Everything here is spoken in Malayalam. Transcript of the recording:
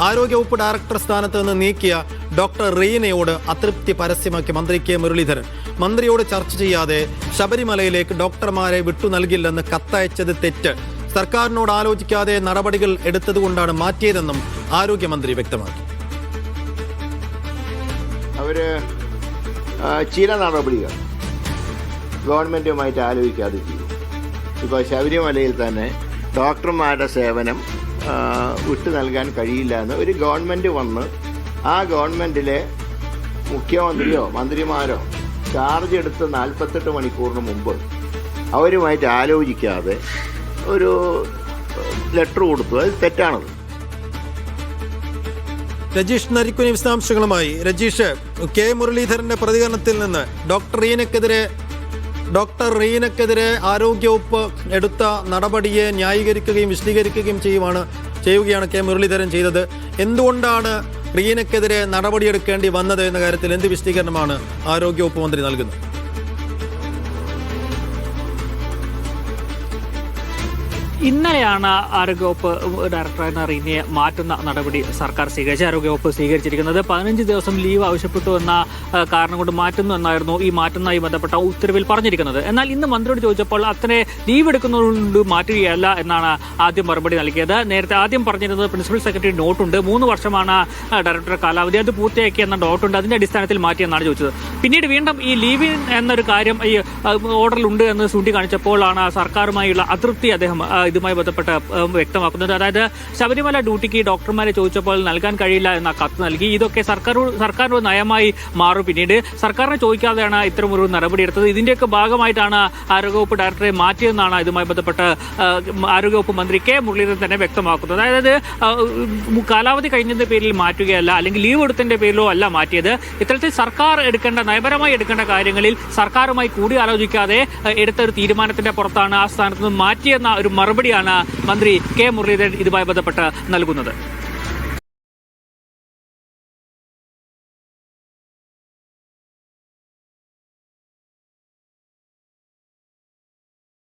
ആരോഗ്യവകുപ്പ് ഡയറക്ടർ സ്ഥാനത്ത് നിന്ന് നീക്കിയ ഡോക്ടർ റീനയോട് അതൃപ്തി പരസ്യമാക്കി മന്ത്രി കെ മുരളീധരൻ. മന്ത്രിയോട് ചർച്ച ചെയ്യാതെ ശബരിമലയിലേക്ക് ഡോക്ടർമാരെ വിട്ടു നൽകില്ലെന്ന് കത്തയച്ചത് തെറ്റ്. സർക്കാരിനോട് ആലോചിക്കാതെ നടപടികൾ എടുത്തതുകൊണ്ടാണ് മാറ്റിയതെന്നും ആരോഗ്യമന്ത്രി വ്യക്തമാക്കി. അവര് ചില നടപടികൾ ഗവൺമെൻറ്റുമായിട്ട് ആലോചിക്കാതെ ചെയ്യും. ഇപ്പോൾ ശബരിമലയിൽ തന്നെ ഡോക്ടർമാരുടെ സേവനം വിട്ടു നൽകാൻ കഴിയില്ല എന്ന് ഒരു ഗവൺമെൻറ് വന്ന് ആ ഗവൺമെൻറ്റിലെ മുഖ്യമന്ത്രിയോ മന്ത്രിമാരോ ചാർജ് എടുത്ത് 48 മണിക്കൂറിന് മുമ്പ് അവരുമായിട്ട് ആലോചിക്കാതെ ഒരു ലെറ്റർ കൊടുത്തു. അത് തെറ്റാണത്. രജീഷ് നരിക്കുനി വിശദാംശങ്ങളുമായി. രജീഷ്, കെ മുരളീധരന്റെ പ്രതികരണത്തിൽ നിന്ന് ഡോക്ടർ റീനക്കെതിരെ ആരോഗ്യവകുപ്പ് എടുത്ത നടപടിയെ ന്യായീകരിക്കുകയും വിശദീകരിക്കുകയും ചെയ്യുകയാണ് കെ മുരളീധരൻ ചെയ്തത്. എന്തുകൊണ്ടാണ് റീനക്കെതിരെ നടപടിയെടുക്കേണ്ടി വന്നത് എന്ന കാര്യത്തിൽ എന്ത് വിശദീകരണമാണ് ആരോഗ്യവകുപ്പ് മന്ത്രി നൽകുന്നത്? ഇന്നലെയാണ് ആരോഗ്യവകുപ്പ് ഡയറക്ടറായിരുന്ന റീനയെ മാറ്റുന്ന നടപടി സർക്കാർ ആരോഗ്യവകുപ്പ് സ്വീകരിച്ചിരിക്കുന്നത്. 15 ദിവസം ലീവ് ആവശ്യപ്പെട്ടു എന്ന കാരണം കൊണ്ട് മാറ്റുന്നു എന്നായിരുന്നു ഈ മാറ്റുന്നതുമായി ബന്ധപ്പെട്ട ഉത്തരവിൽ പറഞ്ഞിരിക്കുന്നത്. എന്നാൽ ഇന്ന് മന്ത്രിയോട് ചോദിച്ചപ്പോൾ അത്ര ലീവ് എടുക്കുന്നതുകൊണ്ട് മാറ്റുകയല്ല എന്നാണ് ആദ്യം മറുപടി നൽകിയത്. നേരത്തെ ആദ്യം പറഞ്ഞിരുന്നത് പ്രിൻസിപ്പൽ സെക്രട്ടറി നോട്ടുണ്ട്, 3 വർഷമാണ് ഡയറക്ടർ കാലാവധി, അത് പൂർത്തിയാക്കി എന്ന നോട്ടുണ്ട്, അതിന്റെ അടിസ്ഥാനത്തിൽ മാറ്റിയെന്നാണ് ചോദിച്ചത്. പിന്നീട് വീണ്ടും ഈ ലീവ് എന്നൊരു കാര്യം ഈ ഓർഡറിലുണ്ട് എന്ന് ചൂണ്ടിക്കാണിച്ചപ്പോഴാണ് സർക്കാരുമായുള്ള അതൃപ്തി അദ്ദേഹം ഇതുമായി ബന്ധപ്പെട്ട് വ്യക്തമാക്കുന്നത്. അതായത് ശബരിമല ഡ്യൂട്ടിക്ക് ഡോക്ടർമാരെ ചോദിച്ചപ്പോൾ നൽകാൻ കഴിയില്ല എന്ന കത്ത് നൽകി. ഇതൊക്കെ സർക്കാർ നയമായി മാറും. പിന്നീട് സർക്കാരിനെ ചോദിക്കാതെയാണ് ഇത്തരമൊരു നടപടിയെടുത്തത്. ഇതിന്റെയൊക്കെ ഭാഗമായിട്ടാണ് ആരോഗ്യവകുപ്പ് ഡയറക്ടറെ മാറ്റിയെന്നാണ് ഇതുമായി ബന്ധപ്പെട്ട് ആരോഗ്യവകുപ്പ് മന്ത്രി കെ മുരളീധരൻ തന്നെ വ്യക്തമാക്കുന്നത്. അതായത് കാലാവധി കഴിഞ്ഞതിന്റെ പേരിൽ മാറ്റുകയല്ല, അല്ലെങ്കിൽ ലീവ് എടുത്തതിന്റെ പേരിലോ അല്ല മാറ്റിയത്. ഇത്തരത്തിൽ സർക്കാർ നയപരമായി എടുക്കേണ്ട കാര്യങ്ങളിൽ സർക്കാരുമായി കൂടി ആലോചിക്കാതെ എടുത്ത ഒരു തീരുമാനത്തിന്റെ പുറത്താണ് ആ സ്ഥാനത്ത് നിന്ന് മാറ്റിയെന്ന ഒരു മറുപടിയാണ് മന്ത്രി കെ മുരളീധരൻ ഇതുമായി ബന്ധപ്പെട്ട് നൽകുന്നത്.